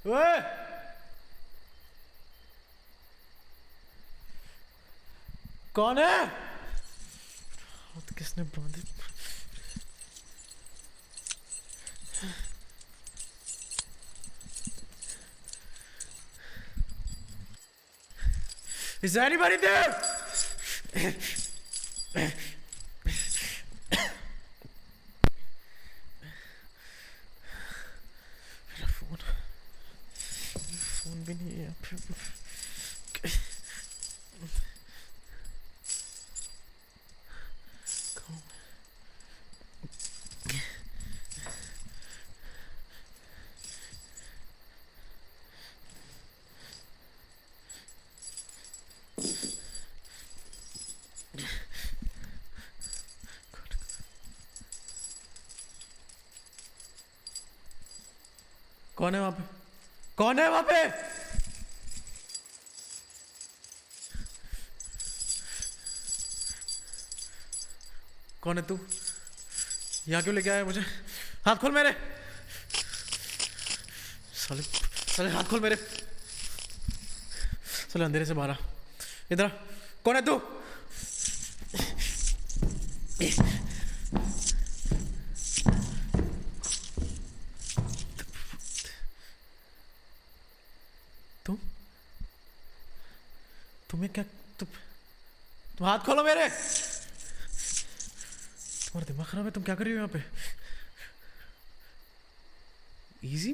ओए, कौन है? हाथ किसने बांधे? Is there anybody there? मेरा फोन भी नहीं है यहाँ पे। कौन है वहां पे? कौन है वहां पे? कौन है तू? यहाँ क्यों लेके आया मुझे? हाथ खोल मेरे। साले साले हाथ खोल मेरे। साले अंधेरे से बाहर आ। इधर आ। कौन है तू? तुम्हें क्या तुम हाथ खोलो मेरे। तुम्हारा दिमाग खराब है? तुम क्या कर रही हो यहाँ पे? इजी?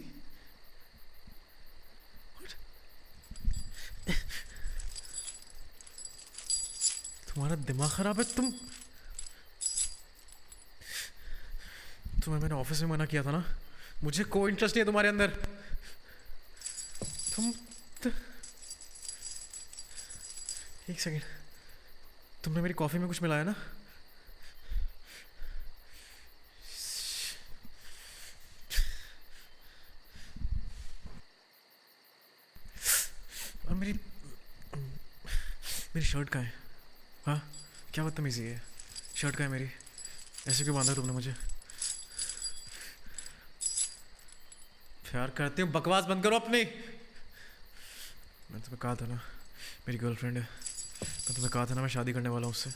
तुम्हारा दिमाग खराब है? तुम्हें मैंने ऑफिस में मना किया था ना, मुझे कोई इंटरेस्ट नहीं है तुम्हारे अंदर। एक सेकेंड, तुमने मेरी कॉफी में कुछ मिलाया ना? और मेरी शर्ट कहाँ है? हाँ, क्या बदतमीजी है? शर्ट कहाँ है मेरी? ऐसे क्यों बांधा तुमने मुझे? प्यार करते हो, बकवास बंद करो अपनी। मैंने तुम्हें कहा था ना मेरी गर्लफ्रेंड है। मैं तुम्हें कहा था ना मैं शादी करने वाला हूँ उससे।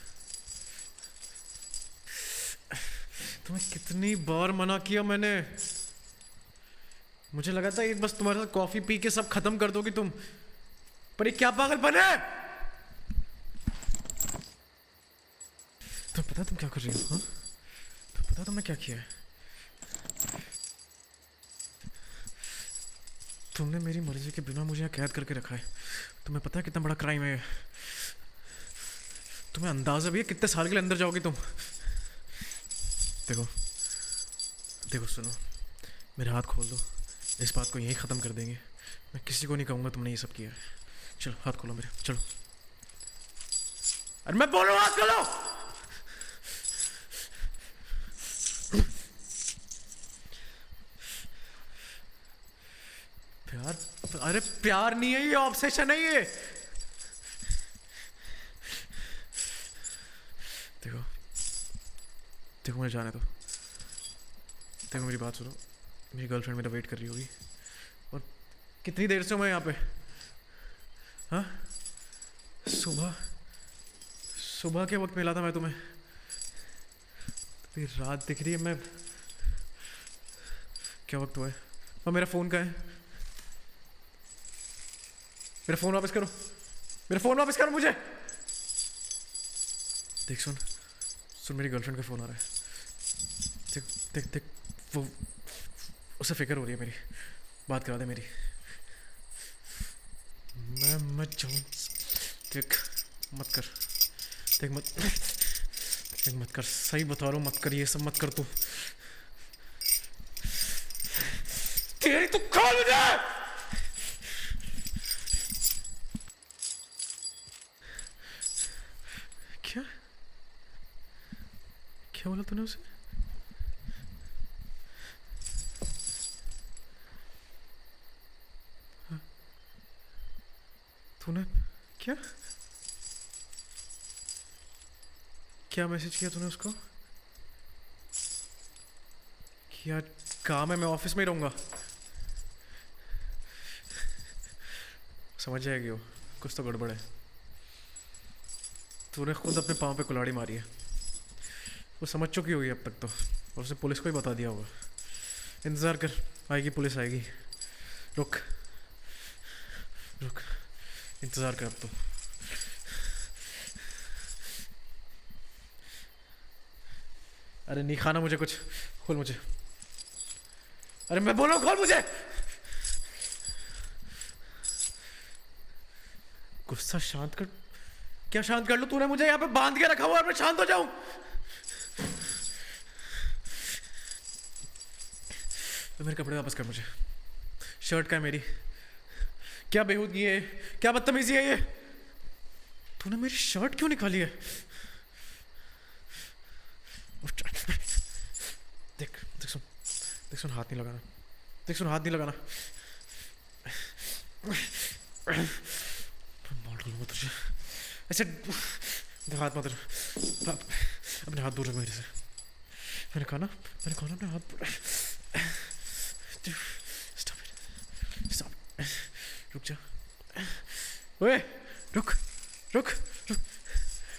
तुम्हें कितनी बार मना किया मैंने। मुझे लगा था एक बस तुम्हारे साथ कॉफी पी के सब खत्म कर दोगी तुम, पर ये क्या पागलपन है? तुम्हें पता तुम क्या कर रही हो? हाँ, तुम्हें पता तुमने क्या किया है? तुमने मेरी मर्जी के बिना मुझे यहाँ कैद करके रखा है। तुम्हें पता है कितना बड़ा क्राइम है? तुम्हें अंदाजा भी है कितने साल के लिए अंदर जाओगी तुम? देखो देखो, सुनो, मेरे हाथ खोल दो, इस बात को यहीं ख़त्म कर देंगे। मैं किसी को नहीं कहूँगा तुमने ये सब किया है। चलो हाथ खोलो मेरे, चलो। अरे मैं बोल रहा हूँ हाथ खोलो। प्यार? अरे प्यार नहीं है ये, ऑब्सेशन है ये। देखो देखो, मुझे जाने दो। देखो मेरी बात सुनो, मेरी गर्लफ्रेंड मेरा वेट कर रही होगी, और कितनी देर से हूँ मैं यहाँ पे? हाँ, सुबह सुबह के वक्त मिला था मैं तुम्हें, फिर रात दिख रही है। मैं क्या वक्त हुआ है? और मेरा फ़ोन कहाँ है? मेरा फ़ोन वापस करो, मेरा फ़ोन वापस करो मुझे। देख, सुन सुन, मेरी गर्लफ्रेंड का फ़ोन आ रहा है। देख देख देख, वो उसे फिक्र हो रही है मेरी, बात करा दे मेरी। मैं मत जाऊँ। देख मत कर, देख मत, देख मत कर, सही बता रहा हूँ, मत कर, ये सब मत कर तू। तेरी तो खोल मुझे। क्या क्या बोला तूने उसे? तूने क्या क्या मैसेज किया तूने उसको? क्या काम है? मैं ऑफिस में ही रहूँगा। समझ जाएगी वो, कुछ तो गड़बड़ है। तूने खुद अपने पाँव पे कुल्हाड़ी मारी है, वो समझ चुकी होगी अब तक तो, और उसने पुलिस को ही बता दिया होगा। इंतज़ार कर, आएगी पुलिस आएगी। रुक रुक, इंतज़ार कर अब तो। अरे नहीं खाना मुझे कुछ, खोल मुझे। अरे मैं बोल रहा हूँ खोल मुझे। गुस्सा शांत कर। क्या शांत कर लूं? तूने मुझे यहाँ पे बांध के रखा हुआ और मैं शांत हो जाऊं? तो मेरे कपड़े वापस कर मुझे। शर्ट का है मेरी? क्या बेहूदगी है, क्या बदतमीजी है ये? तूने मेरी शर्ट क्यों निकाली है? देख देख सुन, देख सुन, हाथ नहीं लगाना। देख सुन, हाथ नहीं लगाना। मार दूंगा तुझे ऐसे। हाथ मत, अपने हाथ दूर रख मेरे से। मैंने कहा ना अपने हाथ। Stop it, stop. रुक जा, ओए रुक रुक रुक,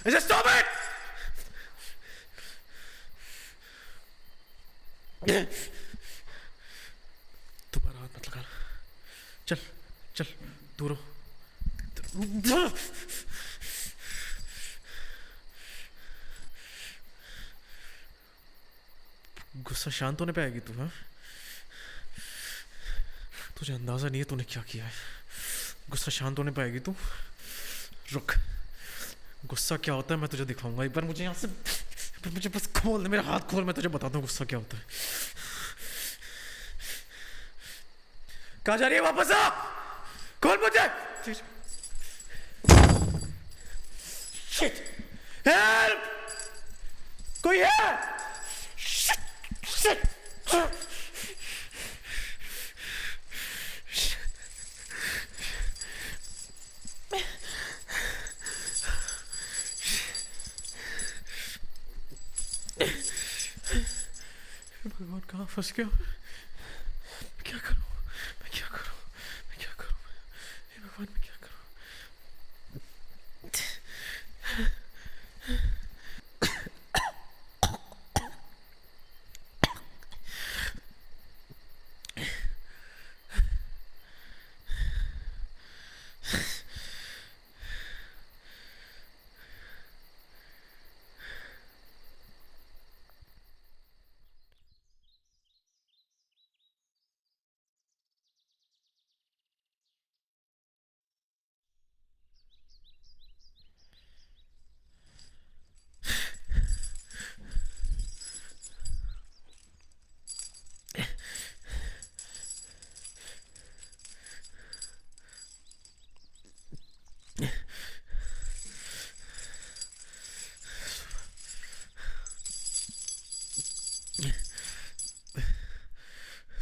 ऐसे स्टॉप इट। दोबारा हाथ मत लगाना। चल चल, दूर हो। गुस्सा शांत होने पे आएगी तू? हाँ, तुझे अंदाजा नहीं है तूने क्या किया है। गुस्सा शांत होने पे आएगी तू? रुक, गुस्सा क्या होता है मैं तुझे दिखाऊंगा। एक बार मुझे यहाँ से, मुझे बस खोल, मेरा हाथ खोल, मैं तुझे बताता हूँ गुस्सा क्या होता है। कहाँ जा रही है? वापस आ, खोल मुझे। शिट, हेल्प, कोई है? Shit shit. भगवान, कहाँ फंस गया? क्या करूं मैं, क्या करूं मैं, क्या करूं मैं? हे भगवान, मैं क्या करूं?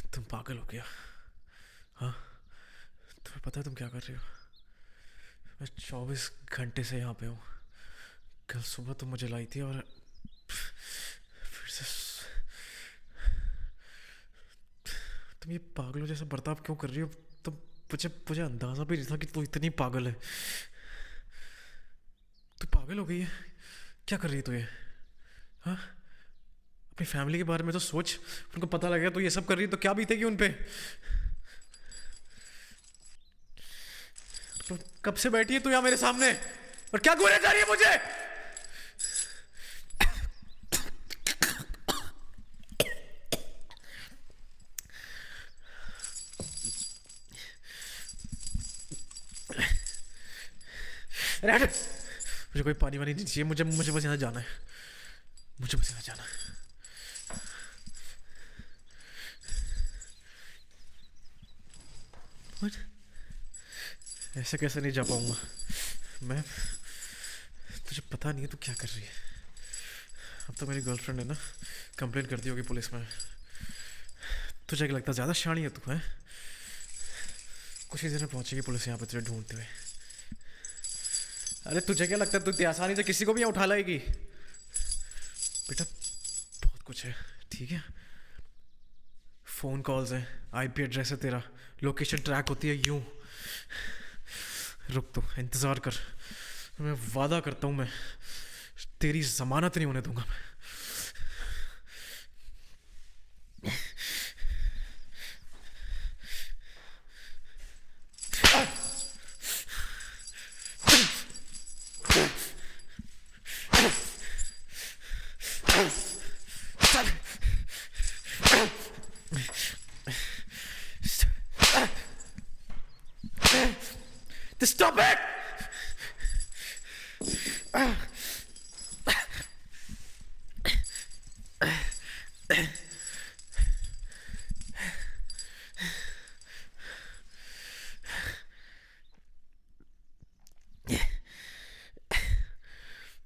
तुम पागल हो गया? हाँ, तुम्हें पता है तुम क्या कर रही हो? मैं 24 घंटे से यहाँ पे हूँ। कल सुबह तुम मुझे लाई थी और फिर से तुम ये पागलों जैसा बर्ताव क्यों कर रही हो? तुम, मुझे मुझे अंदाजा भी नहीं था कि तू इतनी पागल है। तू पागल हो गई है? क्या कर रही है तू ये? हाँ, अपनी फैमिली के बारे में तो सोच। उनको पता लग गया तो ये सब कर रही है तो क्या बीतेगी उन पे? तो कब से बैठी है तू यहाँ मेरे सामने और क्या घूरे जा रही है मुझे? मुझे कोई पानी वानी नहीं चाहिए, मुझे मुझे बस यहाँ जाना है, मुझे बस यहाँ जाना है। What? ऐसे कैसे नहीं जा पाऊंगा मैं? तुझे पता नहीं है तू क्या कर रही है। अब तो मेरी गर्लफ्रेंड है ना, कंप्लेंट कर दी होगी पुलिस में। तुझे क्या लगता है ज़्यादा शानी है तू? है, कुछ ही देर में पहुंचेगी पुलिस यहाँ पे तुझे ढूंढते हुए। अरे तुझे क्या लगता है तू इतनी आसानी से किसी को भी यहाँ उठा लाएगी? बेटा बहुत कुछ है, ठीक है? फ़ोन कॉल्स हैं, आईपी एड्रेस है तेरा, लोकेशन ट्रैक होती है यूं। रुक तो, इंतज़ार कर। मैं वादा करता हूँ, मैं तेरी जमानत नहीं होने दूंगा मैं। Stop it!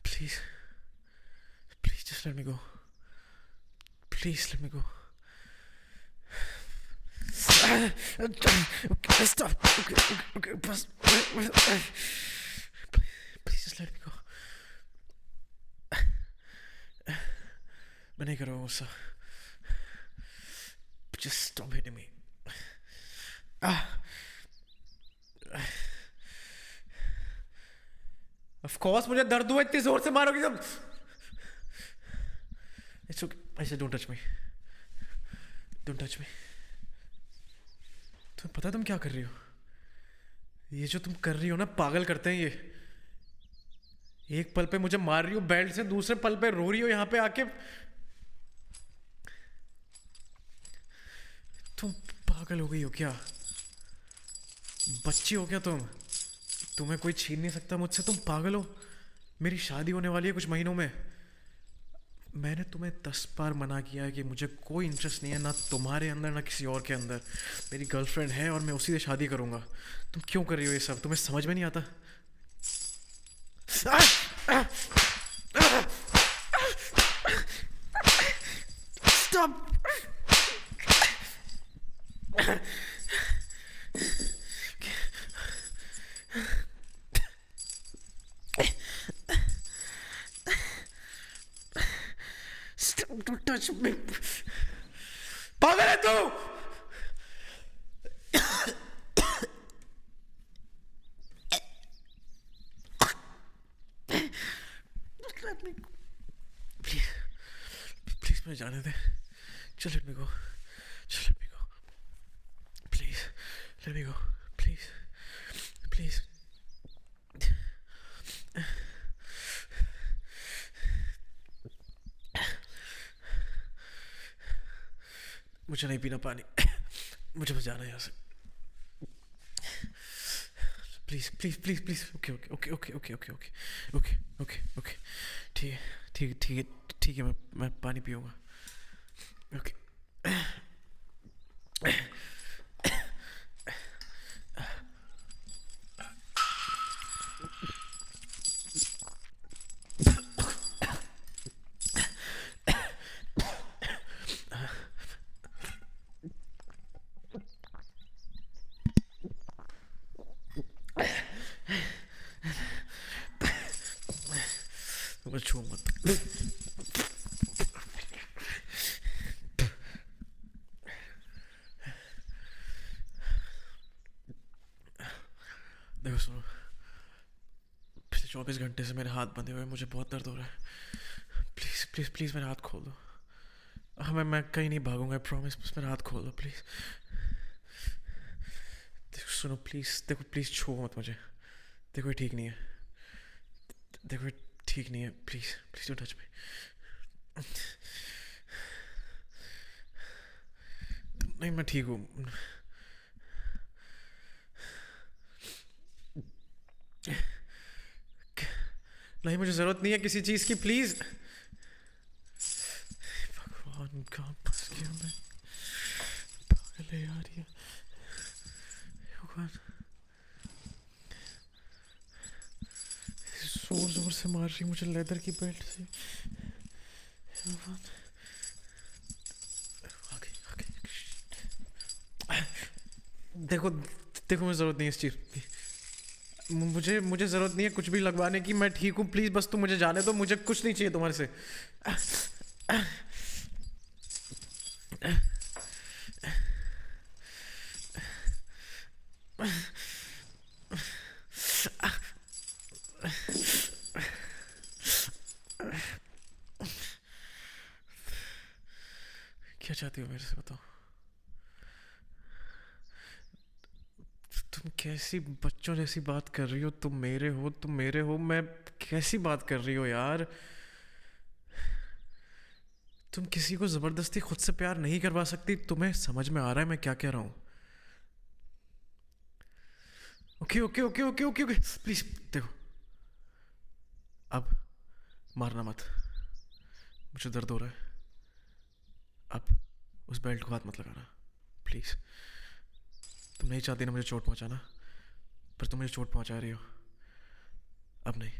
Please, please just let me go. Please let me go. Okay, stop. Okay, bus. Please just let me go. मैं नहीं कर रहा हूँ गुस्सा. Just stop hitting me. Of course मुझे दर्द हुआ, इतनी जोर से मारोगी जब. It's okay. I said don't touch me. Don't touch me. तुम्हें पता तुम क्या कर रही हो? ये जो तुम कर रही हो ना, पागल करते हैं ये. एक पल पे मुझे मार रही हो बेल्ट से, दूसरे पल पे रो रही हो यहाँ पे आके. तुम पागल हो गई हो क्या? बच्ची हो क्या तुम? तुम्हें कोई छीन नहीं सकता मुझसे. तुम पागल हो. मेरी शादी होने वाली है कुछ महीनों में. मैंने तुम्हें 10 बार मना किया है कि मुझे कोई इंटरेस्ट नहीं है, ना तुम्हारे अंदर ना किसी और के अंदर. मेरी गर्लफ्रेंड है और मैं उसी से शादी करूंगा. तुम क्यों कर रही हो ये सब? तुम्हें समझ में नहीं आता? Stop! Stop! Don't touch me! पागल है तू? Let me go. Please, please मुझे जाने दे. Just let me go. Just let me go. Please, let me go. Please, please. मुझे नहीं पीना पानी. मुझे बस जाना है यहाँ से. Please please please please. Okay okay okay okay okay okay okay okay okay okay. ठीक है ठीक है ठीक है ठीक है. मैं पानी पीऊँगा. ओके. मुझे छू मत. देखो सुनो, पिछले 24 घंटे से मेरे हाथ बंधे हुए, मुझे बहुत दर्द हो रहा है. प्लीज़ प्लीज़ प्लीज़ मेरा हाथ खोल दो. हाँ मैं कहीं नहीं भागूंगा, प्रॉमिस. बस मेरा हाथ खोल दो प्लीज़. देखो सुनो प्लीज़. देखो प्लीज़ छू मत मुझे. देखो ये ठीक नहीं है. देखो ये ठीक नहीं है. Please please don't touch me. नहीं मैं ठीक हूँ. नहीं मुझे ज़रूरत नहीं है किसी चीज़ की. प्लीज़. भगवान कहाँ फंस गया मैं. पागल है यार ये. भगवान जोर जोर से मार रही मुझे लेदर की बेल्ट से. भगवान. आगे आगे. देखो देखो मुझे ज़रूरत नहीं है इस चीज़ की. मुझे ज़रूरत नहीं है कुछ भी लगवाने की. मैं ठीक हूँ. प्लीज़ बस तुम मुझे जाने दो. मुझे कुछ नहीं चाहिए तुम्हारे से. चाहती हो मेरे से, बताओ? तुम कैसी बच्चों जैसी बात कर रही हो? तुम मेरे हो, मैं कैसी बात कर रही हो यार? तुम किसी को ज़बरदस्ती खुद से प्यार नहीं करवा सकती। तुम्हें समझ में आ रहा है मैं क्या कह रहा हूँ? Okay okay okay okay okay okay, please देखो, अब मारना मत, मुझे दर्द हो रहा है। अब उस बेल्ट को हाथ मत लगाना प्लीज। तुम नहीं चाहती ना मुझे चोट पहुंचाना, पर तुम मुझे चोट पहुंचा रही हो। अब नहीं,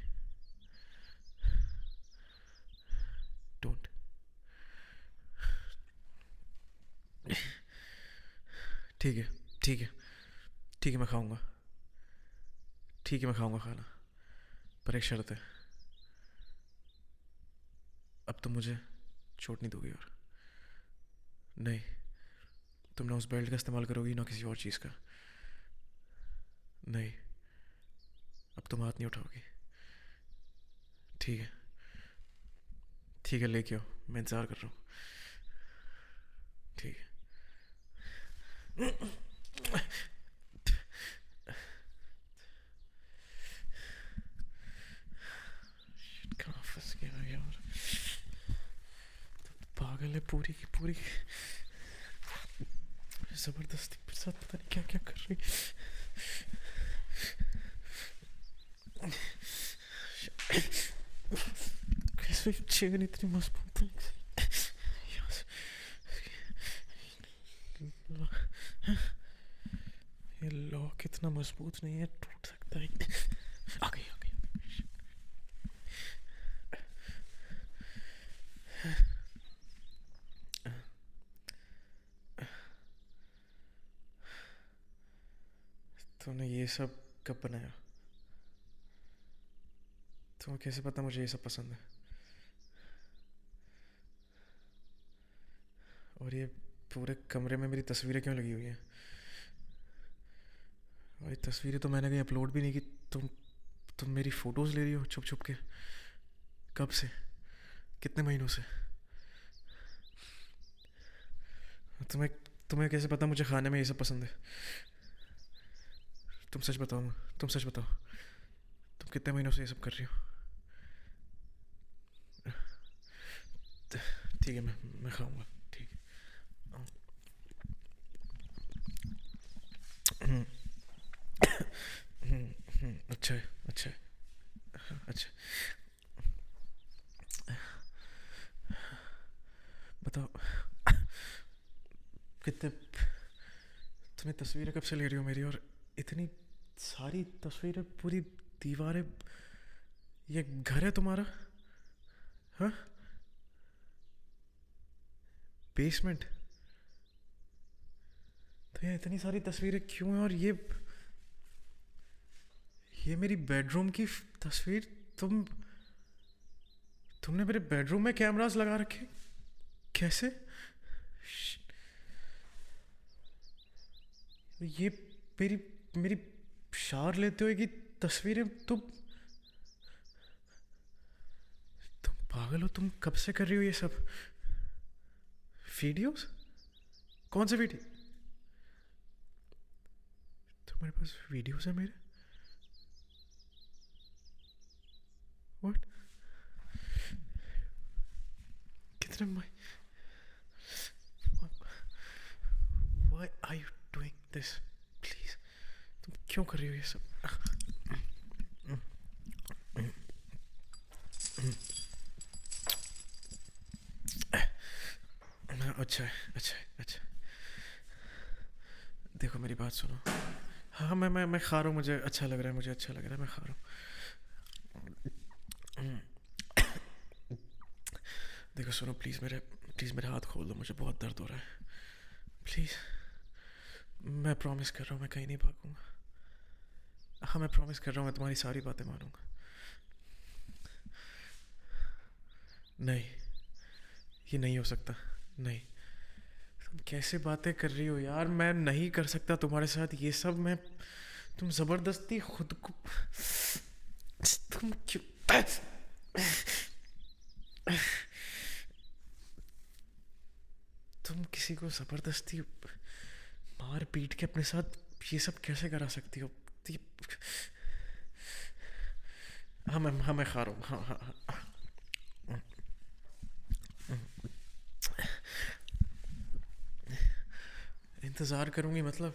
डोंट। ठीक है ठीक है ठीक है, मैं खाऊंगा। ठीक है मैं खाऊंगा खाना, पर एक शर्त है। अब तुम मुझे चोट नहीं दोगी और नहीं, तुम ना उस बेल्ट का इस्तेमाल करोगी ना किसी और चीज़ का। नहीं, अब तुम हाथ नहीं उठाओगी। ठीक है ठीक है, लेके आओ, मैं इंतज़ार कर रहा हूँ। ठीक है। कहाँ फंस गया मैं यार? पागल है पूरी की पूरी, जबरदस्ती मेरे साथ पता नहीं क्या क्या कर रही। कैसे चेन इतनी मजबूत है? ये लॉक इतना मजबूत नहीं है, टूट सकता है। आ गई आ गई। तूने ये सब कब बनाया? तुम्हें कैसे पता मुझे ये सब पसंद है? और ये पूरे कमरे में मेरी तस्वीरें क्यों लगी हुई हैं? और ये तस्वीरें तो मैंने कहीं अपलोड भी नहीं की। तुम मेरी फ़ोटोज़ ले रही हो छुप छुप के? कब से? कितने महीनों से? तुम्हें तुम्हें कैसे पता मुझे खाने में ये सब पसंद है? तुम सच बताओ, तुम सच बताओ, तुम कितने महीनों से ये सब कर रही हो? ठीक है, मैं खाऊंगा। ठीक है। अच्छा है अच्छा है अच्छा। बताओ, कितने तुम्हें तस्वीरें कब से ले रही हो मेरी? और इतनी सारी तस्वीरें, पूरी दीवारें, ये घर है तुम्हारा? हाँ, बेसमेंट? तो ये इतनी सारी तस्वीरें क्यों हैं? और ये मेरी बेडरूम की तस्वीर। तुमने मेरे बेडरूम में कैमरास लगा रखे? कैसे? ये मेरी मेरी शावर लेते हुए की तस्वीरें? तुम पागल हो? तुम कब से कर रही हो ये सब? वीडियोस? कौन से वीडियो? तुम्हारे पास वीडियोस है मेरे? व्हाट? कितने? Why are you doing this? Please, तुम क्यों कर रही हो ये सब? अच्छा है अच्छा है अच्छा। देखो मेरी बात सुनो। हाँ, मैं खा रहा हूँ, मुझे अच्छा लग रहा है, मुझे अच्छा लग रहा है, मैं खा रहा हूँ। देखो सुनो, प्लीज़ मेरे हाथ खोल दो, मुझे बहुत दर्द हो रहा है। प्लीज़, मैं प्रॉमिस कर रहा हूँ मैं कहीं नहीं भागूंगा। हाँ, मैं प्रॉमिस कर रहा हूँ मैं तुम्हारी सारी बातें मानूंगा। नहीं, ये नहीं हो सकता। नहीं, तुम कैसे बातें कर रही हो यार? मैं नहीं कर सकता तुम्हारे साथ ये सब। तुम ज़बरदस्ती खुद को, तुम क्यों? तुम किसी को ज़बरदस्ती मार पीट के अपने साथ ये सब कैसे करा सकती हो? ये- हाँ मैं खा रहा हूँ, हाँ हाँ हाँ। इंतज़ार करूँगी मतलब?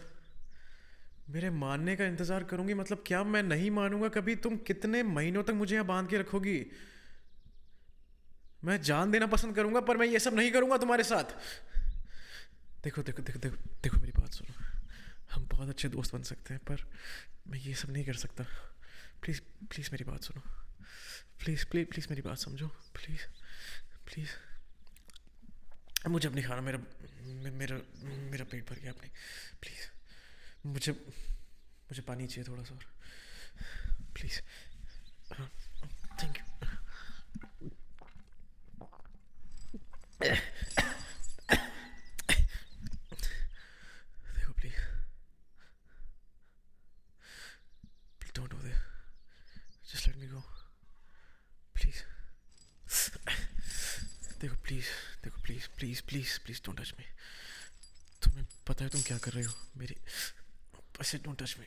मेरे मानने का इंतज़ार करूँगी मतलब क्या मैं नहीं मानूंगा कभी? तुम कितने महीनों तक मुझे यहाँ बांध के रखोगी? मैं जान देना पसंद करूँगा पर मैं ये सब नहीं करूँगा तुम्हारे साथ। देखो देखो देखो देखो देखो मेरी बात सुनो। हम बहुत अच्छे दोस्त बन सकते हैं पर मैं ये सब नहीं कर सकता। प्लीज़ प्लीज़ मेरी बात सुनो। प्लीज़ प्लीज़ प्लीज़ मेरी बात समझो। Please please. मुझे अब नहीं खाना, मेरा मेरा मेरा पेट भर गया अपनी। प्लीज़ मुझे मुझे पानी चाहिए थोड़ा सा और। प्लीज़। हाँ, थैंक यू। देखो please, don't do this, just let me go please. देखो प्लीज़, देखो please please please please don't touch me. तुम्हें पता है तुम क्या कर रहे हो? मेरी ऐसे don't touch me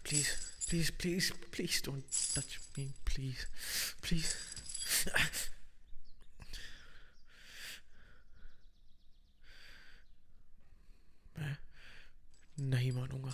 please please please please don't touch me please please. मैं नहीं मानूंगा।